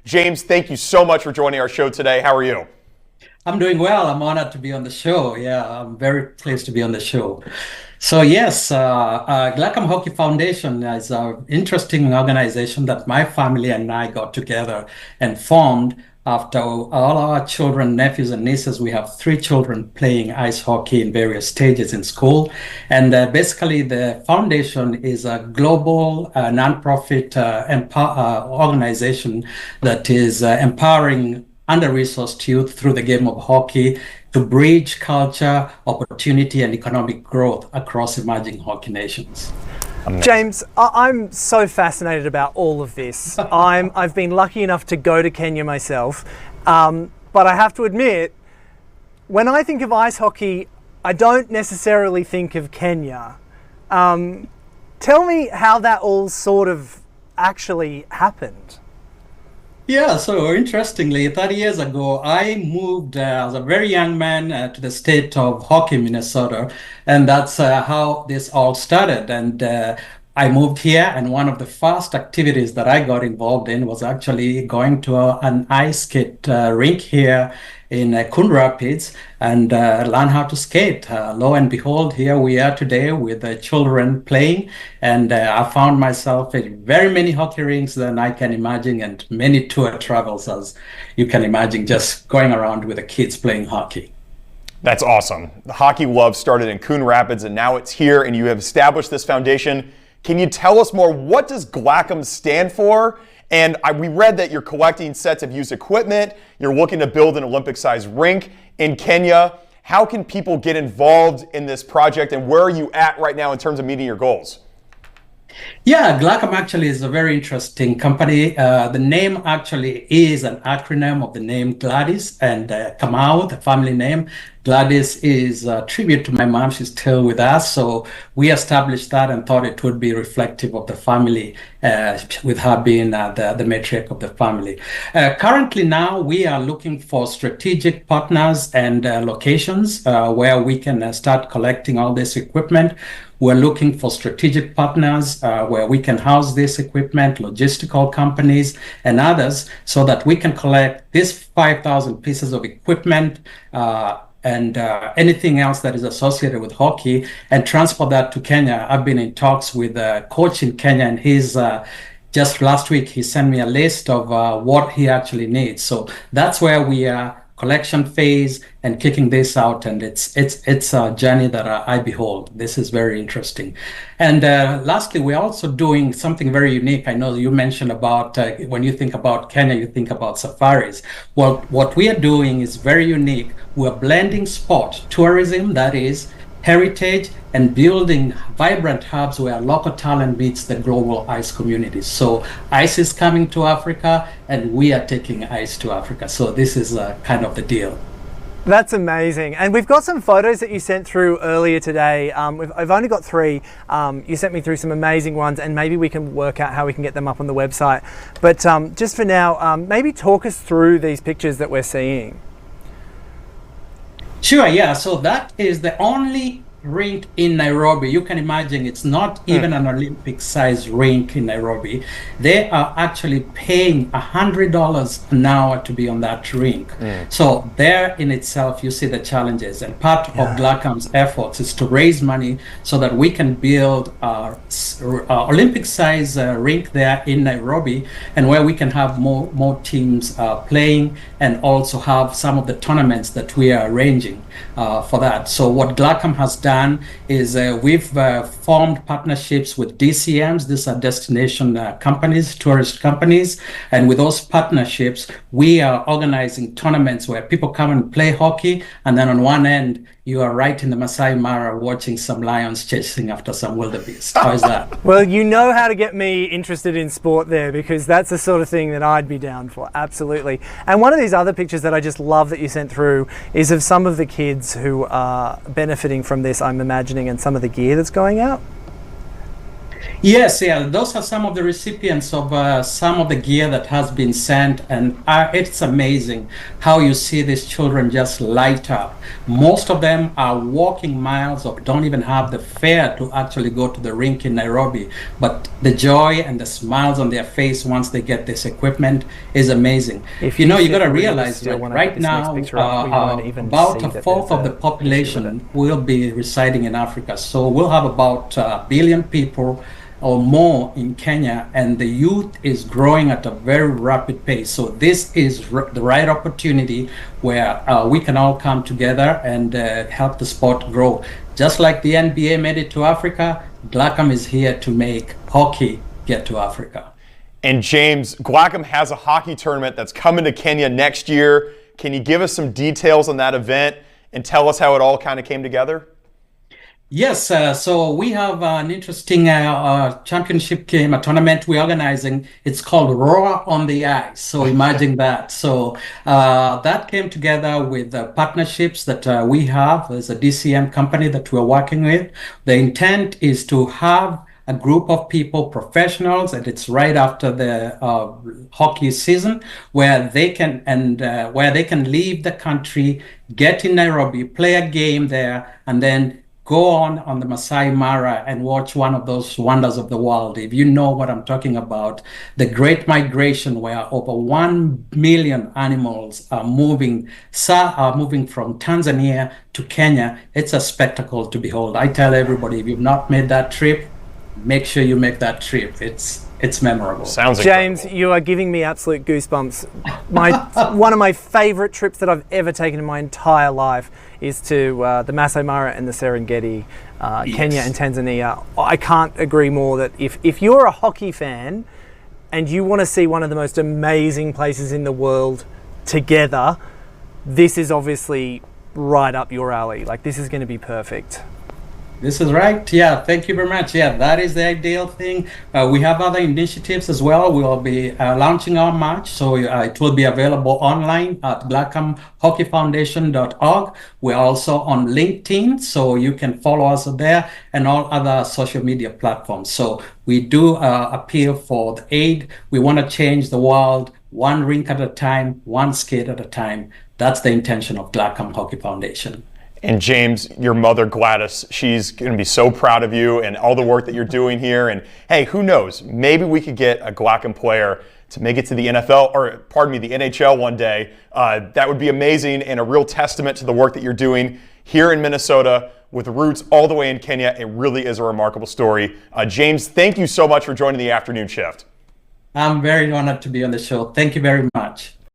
James, thank you so much for joining our show today. How are you? I'm doing well. I'm honored to be on the show. Yeah, I'm very pleased to be on the show. So yes, GlaKam Hockey Foundation is an interesting organization that my family and I got together and formed after all our children, nephews and nieces. We have three children playing ice hockey in various stages in school. And basically the foundation is a global nonprofit organization that is empowering under-resourced youth through the game of hockey to bridge culture, opportunity, and economic growth across emerging hockey nations. Amazing. James, I'm so fascinated about all of this. I've been lucky enough to go to Kenya myself, but I have to admit, when I think of ice hockey, I don't necessarily think of Kenya. Tell me how that all sort of actually happened. Yeah, so interestingly, 30 years ago, I moved as a very young man to the state of Hockey, Minnesota, and that's how this all started. And I moved here, and one of the first activities that I got involved in was actually going to an ice skate rink here in Coon Rapids and learn how to skate. Lo and behold, here we are today with the children playing, and I found myself in very many hockey rinks than I can imagine, and many tour travels, as you can imagine, just going around with the kids playing hockey. That's awesome. The hockey love started in Coon Rapids, and now it's here, and you have established this foundation. Can you tell us more? What does GlaKam stand for? And we read that you're collecting sets of used equipment. You're looking to build an Olympic-sized rink in Kenya. How can people get involved in this project, and where are you at right now in terms of meeting your goals? Yeah, GlaKam actually is a very interesting company. The name actually is an acronym of the name Gladys and Kamau, the family name. Gladys is a tribute to my mom. She's still with us. So we established that and thought it would be reflective of the family, with her being the matriarch of the family. Currently now, we are looking for strategic partners and locations where we can start collecting all this equipment. We're looking for strategic partners where we can house this equipment, logistical companies and others, so that we can collect these 5,000 pieces of equipment and anything else that is associated with hockey and transport that to Kenya. I've been in talks with a coach in Kenya, and he's just last week he sent me a list of what he actually needs. So that's where we are, collection phase and kicking this out, and it's a journey that I behold. This is very interesting. And lastly, we're also doing something very unique. I know you mentioned about when you think about Kenya, you think about safaris. Well, what we are doing is very unique. We're blending sport, tourism, that is, heritage, and building vibrant hubs where local talent meets the global ice community. So ice is coming to Africa, and we are taking ice to Africa. So this is kind of the deal. That's amazing. And we've got some photos that you sent through earlier today. I've only got three. You sent me through some amazing ones, and maybe we can work out how we can get them up on the website. But just for now, maybe talk us through these pictures that we're seeing. Sure, yeah. So that is the only rink in Nairobi. You can imagine it's not even an Olympic sized rink in Nairobi. They are actually paying $100 an hour to be on that rink. So there in itself, you see the challenges, and part of GlaKam's efforts is to raise money so that we can build our Olympic size rink there in Nairobi, and where we can have more teams playing, and also have some of the tournaments that we are arranging for that. So what GlaKam has done is we've formed partnerships with DCMs. These are destination companies, tourist companies, and with those partnerships, we are organizing tournaments where people come and play hockey, and then on one end, you are right in the Masai Mara watching some lions chasing after some wildebeest. How is that? Well, you know how to get me interested in sport there, because that's the sort of thing that I'd be down for, absolutely. And one of these other pictures that I just love that you sent through is of some of the kids who are benefiting from this, I'm imagining, and some of the gear that's going out. Yes, yeah, those are some of the recipients of some of the gear that has been sent, and it's amazing how you see these children just light up. Most of them are walking miles or don't even have the fare to actually go to the rink in Nairobi, but the joy and the smiles on their face once they get this equipment is amazing. You know, you got to realize that right now, about a fourth of the population will be residing in Africa, so we'll have about a billion people or more in Kenya, and the youth is growing at a very rapid pace. So this is the right opportunity where we can all come together and help the sport grow. Just like the NBA made it to Africa, GlaKam is here to make hockey get to Africa. And James, GlaKam has a hockey tournament that's coming to Kenya next year. Can you give us some details on that event and tell us how it all kind of came together? Yes, so we have an interesting championship game, a tournament we're organizing. It's called Roar on the Ice. So imagine that. So that came together with partnerships that we have as a DCM company that we're working with. The intent is to have a group of people, professionals, and it's right after the hockey season, where they can leave the country, get in Nairobi, play a game there, and then go on the Masai Mara and watch one of those wonders of the world. If you know what I'm talking about, the Great Migration, where over 1 million animals are moving from Tanzania to Kenya. It's a spectacle to behold. I tell everybody, if you've not made that trip, make sure you make that trip. It's memorable. Sounds James, incredible. you are giving me absolute goosebumps. One of my favorite trips that I've ever taken in my entire life is to the Masai Mara and the Serengeti, Kenya and Tanzania. I can't agree more that if you're a hockey fan and you want to see one of the most amazing places in the world together, this is obviously right up your alley. Like, this is going to be perfect. This is right. Yeah, thank you very much. Yeah, that is the ideal thing. We have other initiatives as well. We will be launching our match, so it will be available online at GlaKamHockeyFoundation.org. We're also on LinkedIn, so you can follow us there, and all other social media platforms. So we do appeal for the aid. We want to change the world one rink at a time, one skate at a time. That's the intention of GlaKam Hockey Foundation. And James, your mother Gladys, she's going to be so proud of you and all the work that you're doing here. And hey, who knows? Maybe we could get a GlaKam player to make it to the NFL, or pardon me, the NHL one day. That would be amazing and a real testament to the work that you're doing here in Minnesota with roots all the way in Kenya. It really is a remarkable story. James, thank you so much for joining the afternoon shift. I'm very honored to be on the show. Thank you very much.